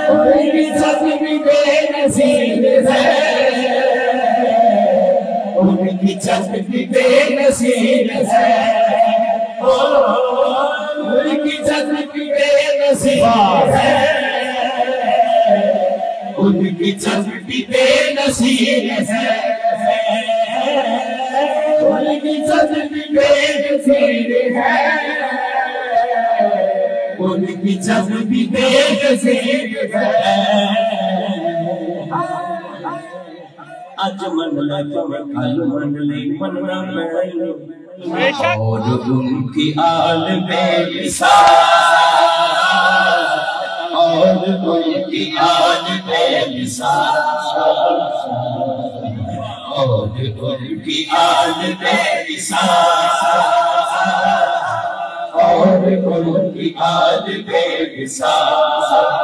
ان کی جذب بے نظیر ہے، ان کی جذب بے نظیر ہے، ان کی جذب بے نظیر ہے، ان کی جذب بے نظیر ہے، ان کی جذب بے نظیر ہے، ان کی جذب بے نظیر ہے۔ آج من لے کل من لے مننا پڑے، اور ان کی آل بے مثال، اور ان کی آل بے مثال، اور ان کی آل بے مثال، اور ان کی آل بے مثال،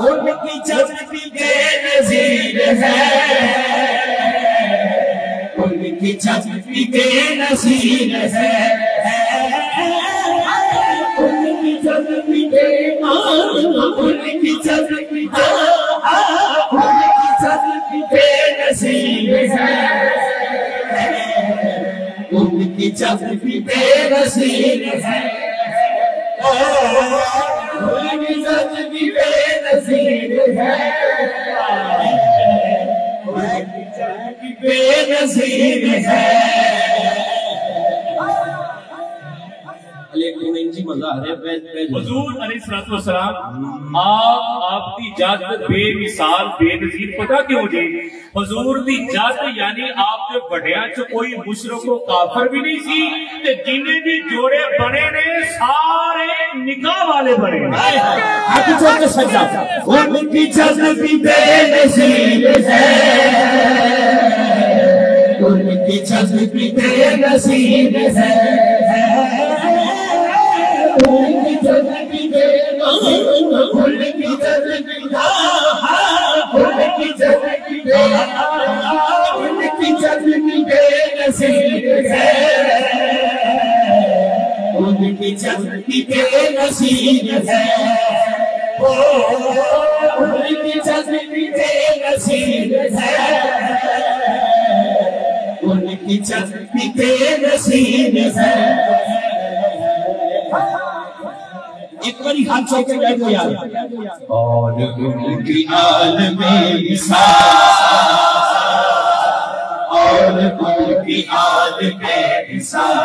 ان کی جذب بے نظیر ہے، ان کی جذب بے نظیر ہے، ان کی جذب بے ان کی جذب بے نظیر ہے، ان کی جذب بے نظیر ہے، ان کی جذب بے نظیر ہے، بے نظیر ہے۔ حضور علیہ السلام آپ کی ذات بے مثال بے نظیر پتہ کیوں جی؟ حضور دی ذات یعنی آپ کے بڑیاں چ کوئی مشرک و کافر بھی نہیں سی، تے جنہیں بھی جوڑے بنے نے سارے نکاح والے بنے۔ آگے چل کے سجا، ان کی جذب بے نظیر ہے، ان کی جذب بے نظیر ہے، ان کی جذب بے نظیر ہے، ان کی جذب ان کی جذب بے نظیر ہے، ان کی جذب بے نظیر ہے، ان کی جذب بے نظیر ہے، ان کی جذب بے نظیر ہے۔ ایک باری ہاتھ چھوڑ کے بیٹھو یار۔ اور ان کی آل بے مثال، اور ان کی آل بے مثال،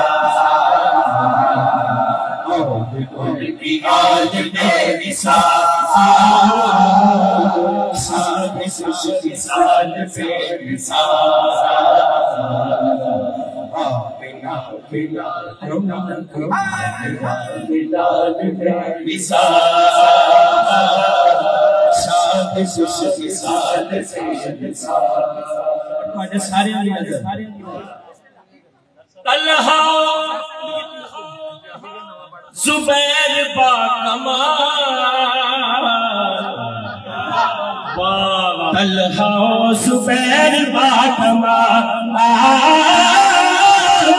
اور ان کی آل بے مثال، سال سال بے مثال، بلال طلحہ زبیر با کمال، طلحہ زبیر با کمال،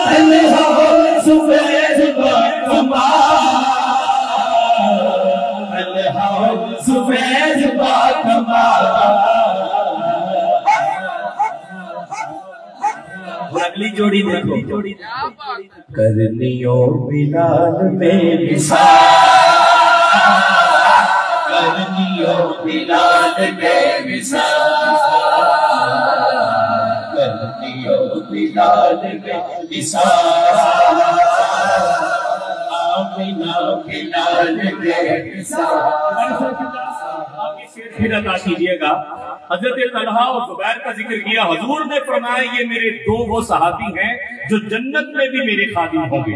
طلحہ زبیر با کمال، طلحہ زبیر با کمال۔ اگلی جوڑی دیکھو، کرنیوں بلال بے مثال، کرنیوں بلال بے مثال، کرنیوں بلال بے مثال، آمینہ بلال بے مثال۔ پھر عطا کیجئے گا۔ حضرت طلحہ اور زبیر کا ذکر کیا، حضور نے فرمایا یہ میرے دو وہ صحابی ہیں جو جنت میں بھی میرے خادم ہوں گے۔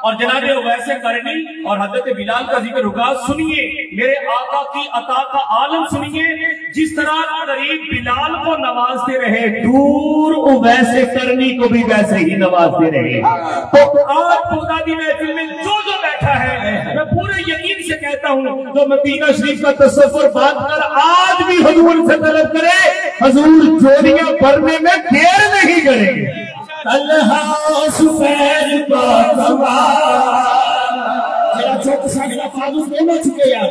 اور جناب اویس قرنی اور حضرت بلال کا ذکر ہوگا۔ سنیے میرے آقا کی عطا کا عالم سنیے، جس طرح قریب بلال کو نوازتے رہے دور اویس قرنی کو بھی ویسے ہی نوازتے رہے۔ تو آج بغدادی محفل میں جو بیٹھا ہے میں پورے یقین سے کہتا ہوں جو مدینہ شریف کا تصور بات کر آج بھی حضور سے طلب کرے، حضور جوڑیاں بھرنے میں دیر نہیں کریں گے۔ طلحہ زبیر با کمال، میرا چھوٹا سا گلا فاضل نہیں چکے یار۔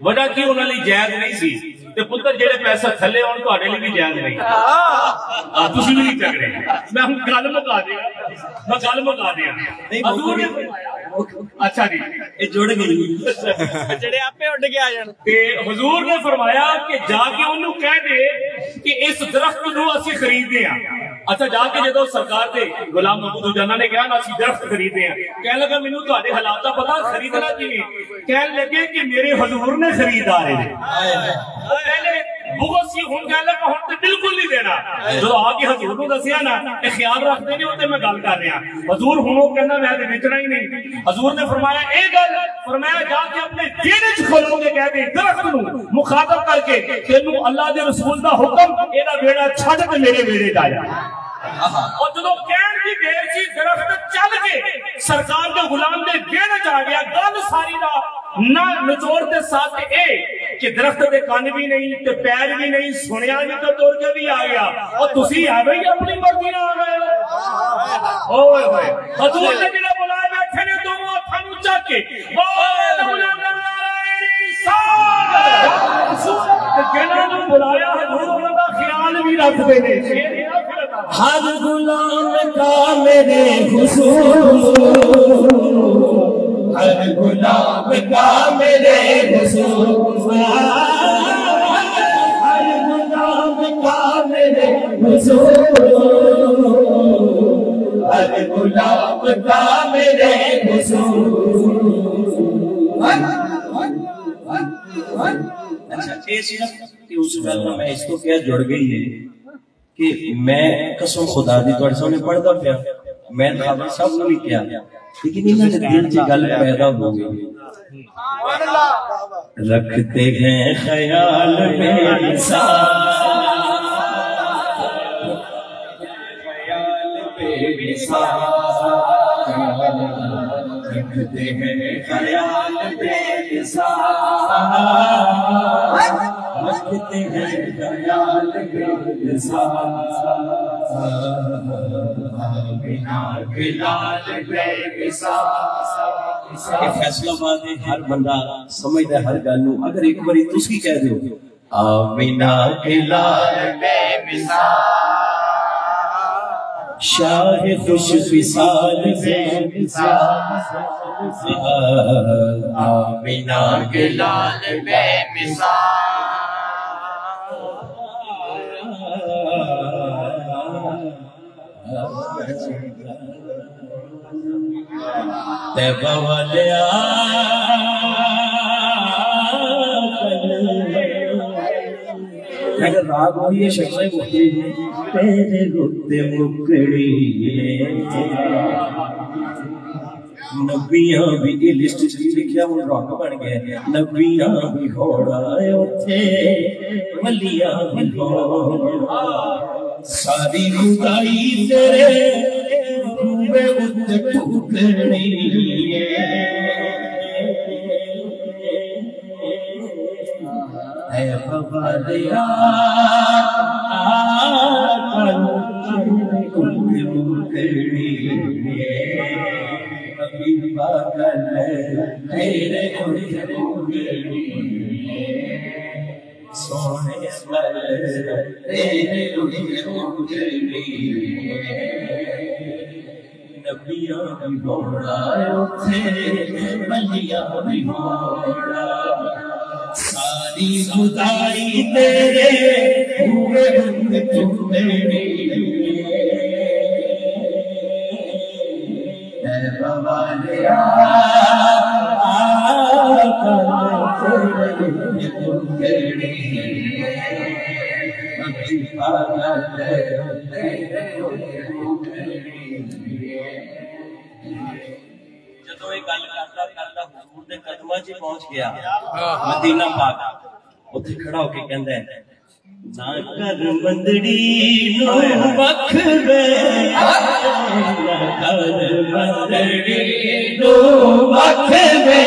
وجہ کی انہوں نے جائز نہیں سی تے پتر جڑے پیسے تھلے ہون تہاڈے لئی بھی جائز نہیں تسی بھی نہیں چک رہے میں ہن گل مکا دیا حضور نے اچھا جی یہ جڑ گئی جڑے آپے اڈ کے آ جان تے حضور نے فرمایا کہ جا کے انہوں کہہ دے کہ اس درخت نو اسی خریدتے ہیں اچھا جا کے جدو سرکار دے غلام محمود جانا نے کہا نا اسی درخت خریدتے ہیں کہنے لگا مینوں تہاڈے حالات دا پتہ خریدنا کیویں کہنے لگے کہ میرے حضور نے خریدا ہے پہلے بغض سی ہن کہنے لگا ہن تے بالکل نہیں دینا جو آ کے حضور نو دسیا نا اے خیال رکھتے نہیں تے میں گل کر رہا حضور ہن او کہنا میں تے وچنا ہی نہیں حضور نے فرمایا اے گل فرمایا جا کے اپنے دین وچ کھولو گے کہہ دے درخت نو مخاطب کر کے تینوں اللہ دے رسول دا حکم ایدا بیڑا چھڈ تے میرے بیڑے تے آ جا اور جدو کہن کی دیر سی درخت چل کے سرکار دے غلام دے بیڑے تے آ گیا گل ساری دا نہ نچوڑ دے ساتھ اے کہ درخت دے کان بھی نہیں تے پیر بھی نہیں سنیا بھی تو توڑ کے بھی آ گیا اور تسی آ گئی اپنی مرضی نہ آ گئے اوئے ہوئے حضور نے جڑے بلائے بیٹھے نے دونوں ہتھاں نوں چک کے جنہاں نوں بلایا حضور انہاں دا خیال بھی رکھدے نے ہر غلام کا میرے حضور ہر غلام کا میرے حضور ہر غلام کا میرے حضور ہر غلام کا میرے حضور اچھا یہ صرف اس گل میں اس کو کیا جڑ گئی ہے کہ میں قسم خدا دی تواڈے سامنے پڑھدا پیا میں خبر سب نوں بھی کیا لیکن انہاں دے دل وچ گل پیدا ہو گئی رکھتے ہیں خیال میں رکھتے ہیں خیال بے مثال رکھتے ہیں خیال بے مثال بنا بلال بے مثال فیصلہ بات ہے ہر بندہ سمجھتا ہے ہر گل نو اگر ایک باری تسی کہہ دیو آمینہ بلال بے مثال شاہ خوش فصال بے مثال آمینہ بلال بے مثال تیبہ والیا اگر راگ ہوئی ہے شکلیں مختلف ہیں تیرے گھتے مکڑی نبیاں بھی یہ لسٹ چلی لکھیا وہ راگ بن گئے نبیاں بھی گھوڑا تھے ولیاں بھی گھوڑا ساری خدائی تیرے روبے اتنے ٹوکڑی اے بابا سونے نبیاں بھی گھوڑا بلیاں بھی گھوڑا ساری خدائی تیرے ہوئے بند تمہیں اے بوالیا جدو یہ گل کرتا کرتا حضور دے قدماں چ پہنچ گیا مدینہ پاک اوتھے کھڑا ہو کے کہندا ہے نہ کر مندڑی نو وکھ وے نہ کر مندڑی نو وکھ وے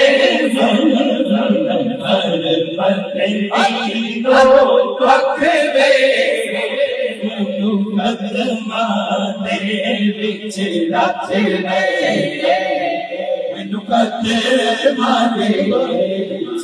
وکھ وے قدماں دے وچ رکھ لے قدماں دے وچ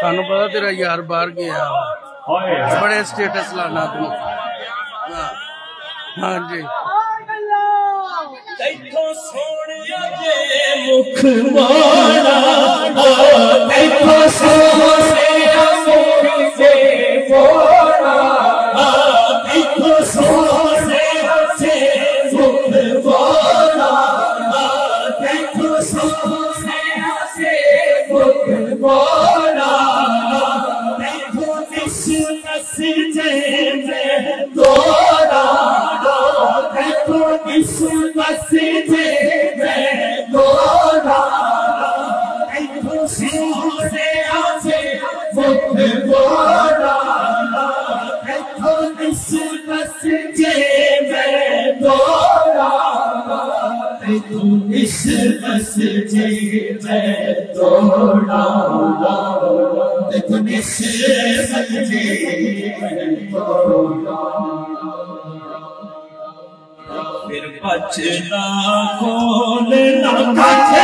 سانو پتا تیرا یار باہر گیا بڑے سٹیٹس لانا تو ہاں جی پھر بچنا کھولنا کھولنا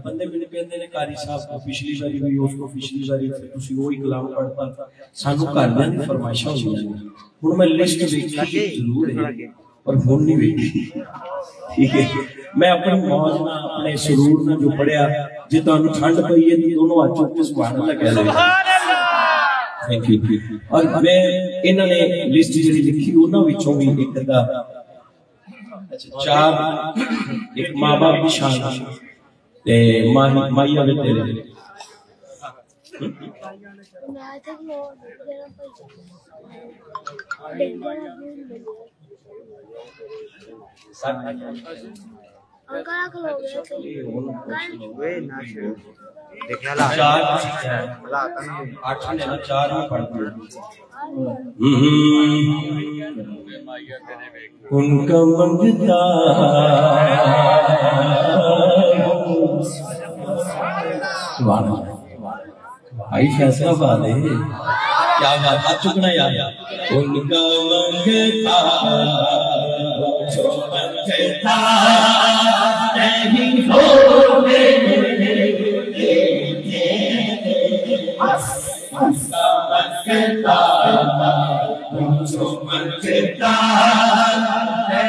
بندے میرے کہندے نے قاری صاحب کو پچھلی باری ہوئی اس کو پچھلی باری پھر تسی وہی کلام پڑھتا سانو گھر دی فرمائشاں ہوندیاں ہن میں لسٹ ویکھی ضرور ہے اور ہن نہیں ویکھی ٹھیک ہے میں اپنی موج نال اپنے سرور نال جو پڑھیا جے تانوں ٹھنڈ پئی ہے تے دونوں ہاتھ چوک کے سبحان اللہ کہہ لے تھینک یو اور میں انہاں نے لسٹ جڑی لکھی انہاں وچوں بھی ایک دا چار ایک ماں باپ کی شان تے مائیا وے تیرے چار میں پڑھتے ان کا منگتا بھائی فیصلہ بات ہے کیا بات آپ چکنا یار ان کا منگتا جو منگتا نہیں ہونے اس کا منگتا جو منگتا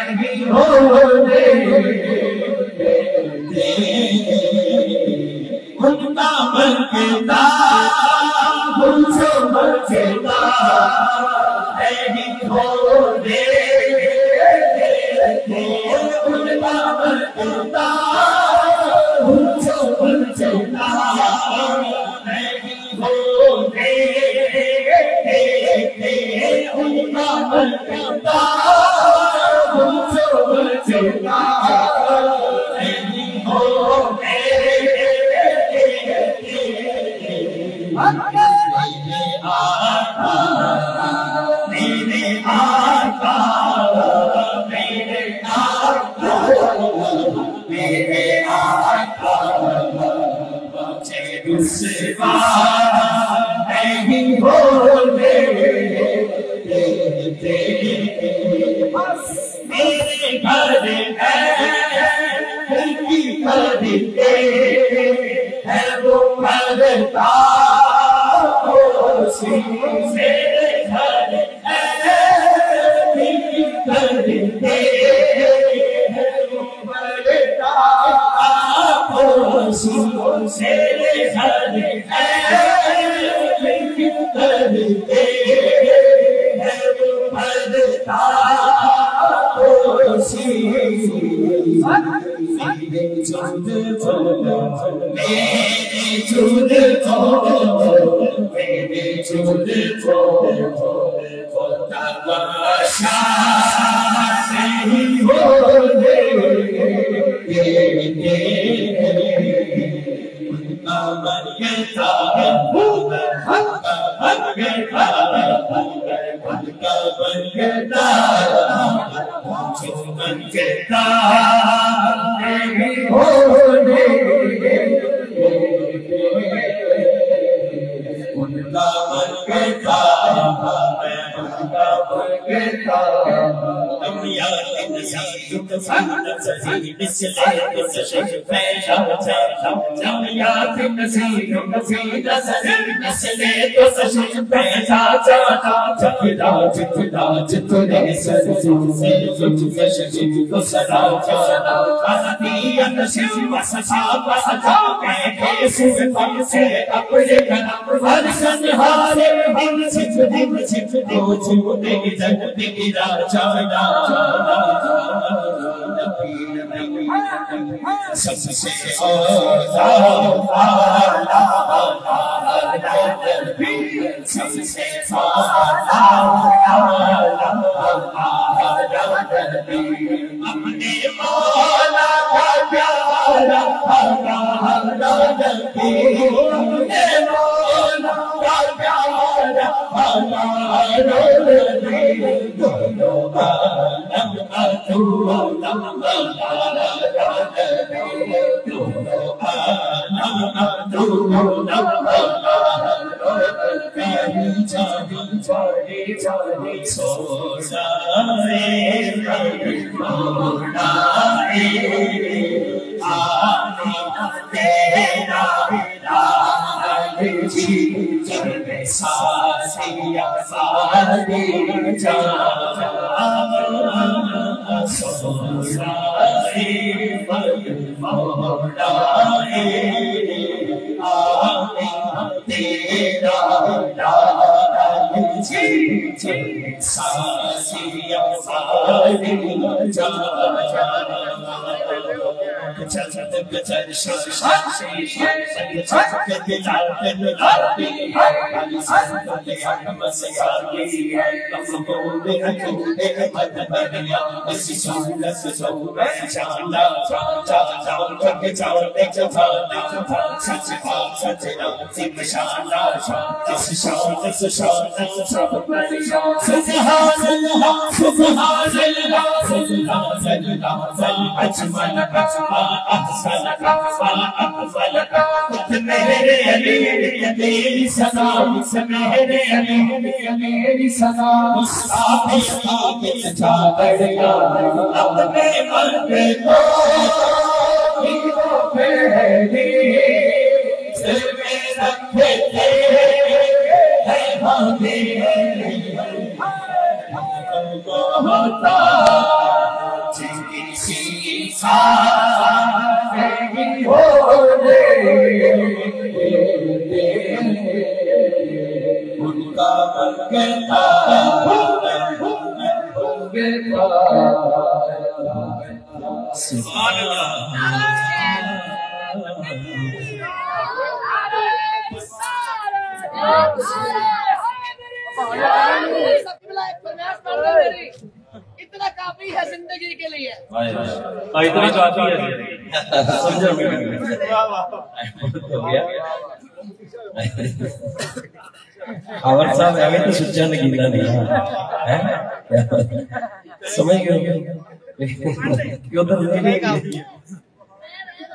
نہیں ہونے ان کا منگتا جو منگتا نہیں ہونے ان کا منگتا جو منگتا نہیں ہونے ان کا منگتا جو منگتا نہیں ہونے میرے علی میری سزا میرے علی میری سزا مصطفی بچا گیا اپنے مرد کو پہلی سر میں رکھے تھے ہوتا ان کا بنتا سبحان اللہ اتنا کافی ہے زندگی کے لیے اتنا کافی ہے سمجھو خاور صاحب ایویں تو سچا نگیلا نہیں سمجھ گئے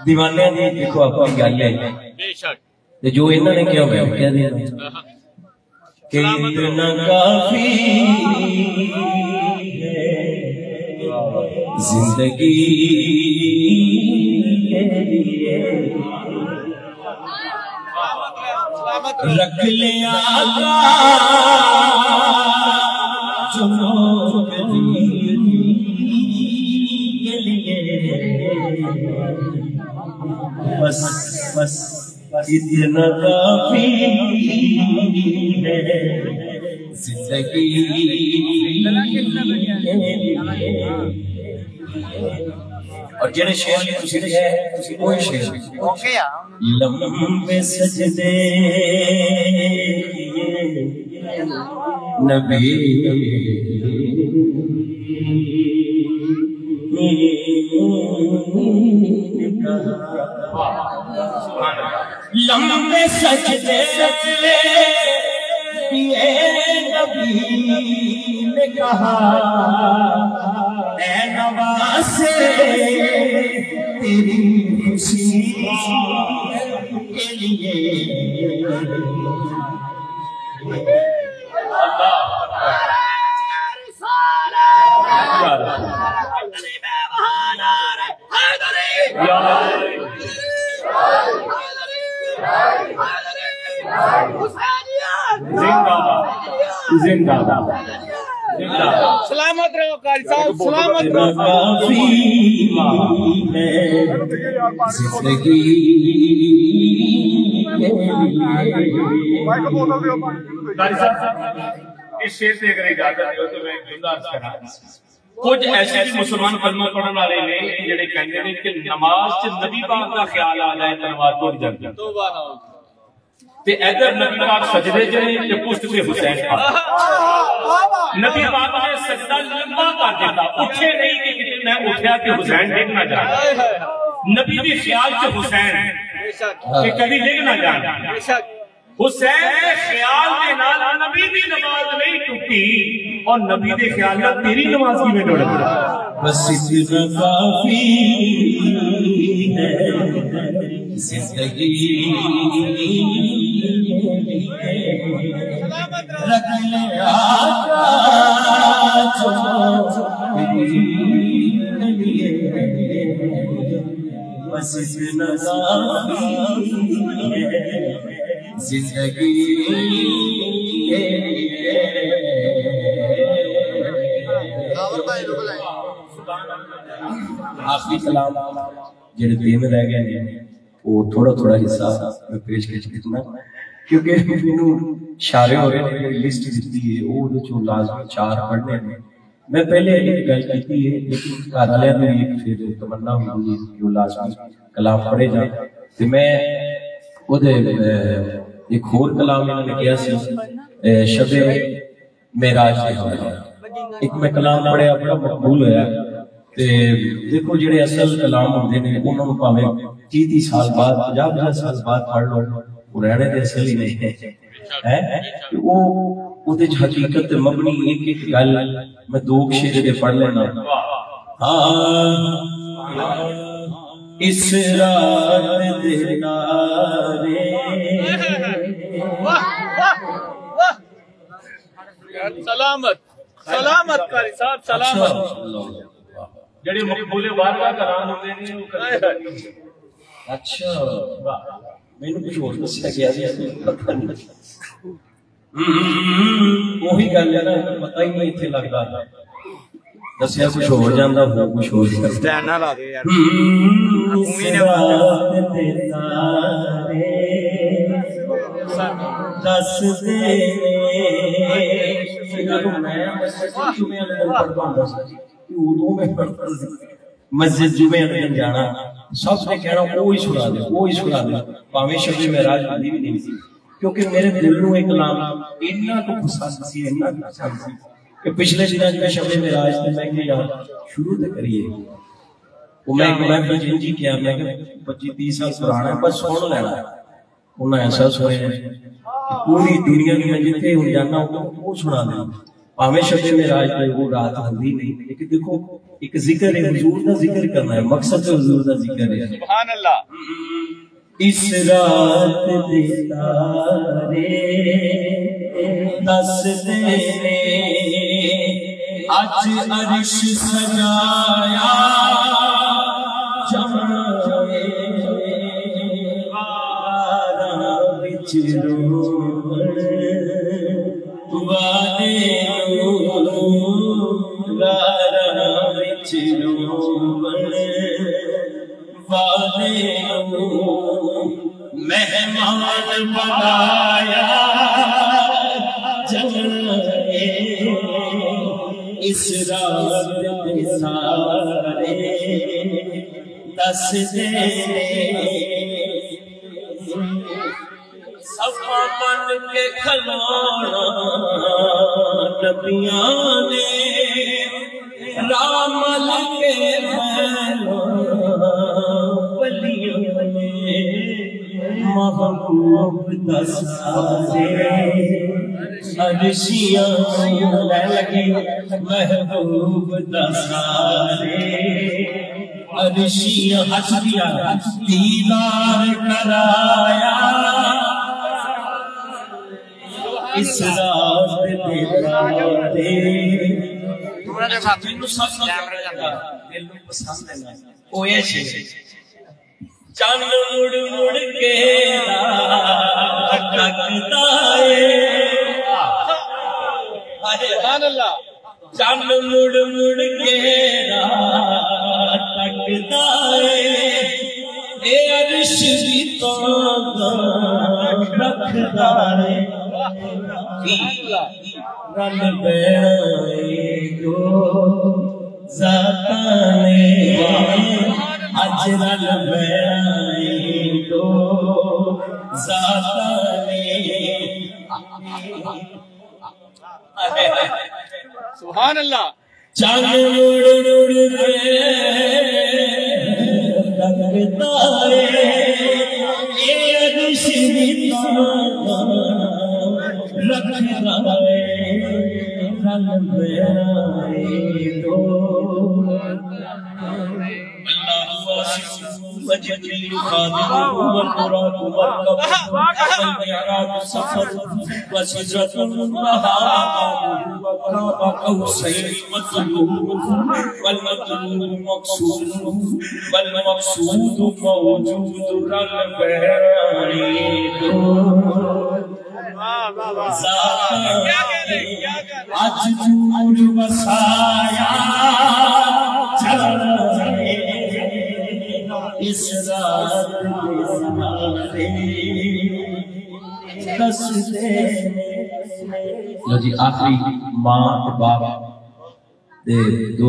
دیوانے دی دیکھو اپنی گل ہے جو انہوں نے کیا ہوا کہہ دیا کہ اتنا کافی ہے زندگی رکھ لیا بس بس اتنا کافی ہے زندگی اور جڑے شعر تسی لکھے ہیں وہی شعر لمبے سجدے نبی لمبے سجدے یہ نبی نے کہا اے نواسے تیری خوشی کے لیے سلامت رہو قاری صاحب سلامت رہو قاری صاحب اس شعر سے اگر اجازت ہو تو میں جملہ عرض کرا کچھ ایسے بھی مسلمان کلمہ پڑھن والے نے جڑے کہندے نے کہ نماز چ نبی پاک دا خیال آ جائے تے نماز ٹوٹ جاندی تے ادھر نبی پاک سجدے چ نے تے پشت تے حسین پاک نبی پاک نے سجدہ لمبا کر دیتا اٹھے نہیں کہ کتنے میں اٹھیا کہ حسین ڈگ نہ جائے نبی بھی خیال چ حسین کہ کبھی ڈگ نہ جائے حسین کے خیال کے نال نبی دی نماز نہیں ٹوٹی اور نبی دے خیال نال تیری نماز کی میں ٹوٹ گئی بس اتنا کافی ہے زندگی رکھ لے آقا جو بس اتنا کافی ہے زندگی آخری کلام جڑے دین رہ گئے ہیں وہ تھوڑا تھوڑا حصہ میں پیش کرنا کیونکہ شارے ہو رہے ہیں لسٹ دیتی ہے وہ جو لازمی 4 پڑھنے ہیں میں پہلے ایک گل کہتی ہے لیکن گھر والے میری ایک پھر تمنا ہوئی کہ وہ لازمی کلام پڑھے جائیں تو میں ایک اور کلام انہوں نے کیا سی شب معراج کے حوالے ایک میں کلام پڑھے اپنا مقبول ہوا دیکھو جڑے اصل کلام ہوندے نے انہوں نے پاویں 30 سال بعد 50 سال بعد پڑھ لو وہ رہنے دے اصل ہی نہیں ہے وہ اودے حقیقت مبنی ایک ایک گل میں 2 شعر دے پڑھ لینا اس رات دے تارے سلامت سلامت قاری صاحب سلامت جڑے مقبول بارگاہ کلام ہوندے نے او کرے اچھا مینوں کچھ اور دسیا گیا سی پتہ نہیں وہی گل ہے نا پتہ ہی نہیں ایتھے لگدا دسیا کچھ ہو جاندا ہو کچھ ہو جاندا دھیان نہ لا دے یار دس دے مسجد جمعے دن جانا سب نے کہنا وہی سنا دے وہی سنا دے پاویں شب معراج ہوندی بھی نہیں سی کیونکہ میرے دل نو ایک کلام اتنا تو پسند سی اتنا پسند سی کہ پچھلے دنوں میں شب معراج تے میں کہ یار شروع تے کریے وہ میں جی کیا میں کہ 25-30 سال پرانا ہے بس سن لینا انہاں ایسا سنیا پوری دنیا میں جتنے ہو جانا وہ سنا دیں پاویں شب معراج تے وہ رات ہوندی نہیں لیکن دیکھو ایک ذکر ہے حضور دا ذکر کرنا ہے مقصد تو حضور دا ذکر ہے سبحان اللہ اس رات دے تارے دس دے اج عرش سجایا جمائے واراں وچ روڑ والے واراں وچ روڑ والے مہمان بنایا جمائے اس رات دے سارے دس دے صفا بن کے کھلونا نبیاں نے رامل کے ولیوں نے محبوب دس عرشیاں لگی محبوب دس عرشیاں حسبیاں دیدار کرایا اس رات دے تارے مینوں سب دل نوں پسند ہے او اے شے چن مڑ مڑ کے تکدا اے سبحان اللہ چن مڑ مڑ کے تکدا اے عرش دی تاں رکھدا اے رل بیڑے دو ذاتاں نے اج رل بیڑے دو ذاتاں نے سبحان اللہ چن مڑ مڑ کے تکدا اے عرش دی تاں رکھدا اے رل بیڑے دو اللہ واسع وجبريل خادم والقرآن مركب والمعراج سفر وسدرة المنتهى وقاب قوسين مطلوب والمطلوب مقصود والمقصود موجود رل بیڑے دو اج جور وسایا اس رات دے دس دے لو جی آخری ماں باپ دے دو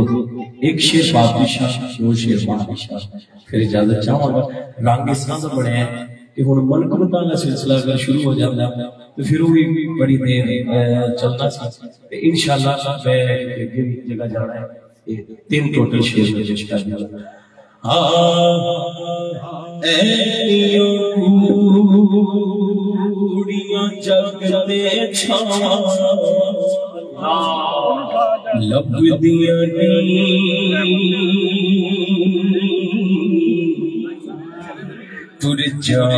ایک شیر بادشاہ دو شیر بادشاہ پھر اجازت چاہوں گا رنگ اس طرح بڑے ہیں کہ ہن ملک بتانا سلسلہ اگر شروع ہو جاتا ہے تو پھر وہ بھی بڑی دیر چلتا سا انشاءاللہ میں ایک جگہ جانا ہے 3 ٹوٹل شیر میں جس کا جانا ایو کوڑیاں جگ دے چھاواں لب دیاں تر جان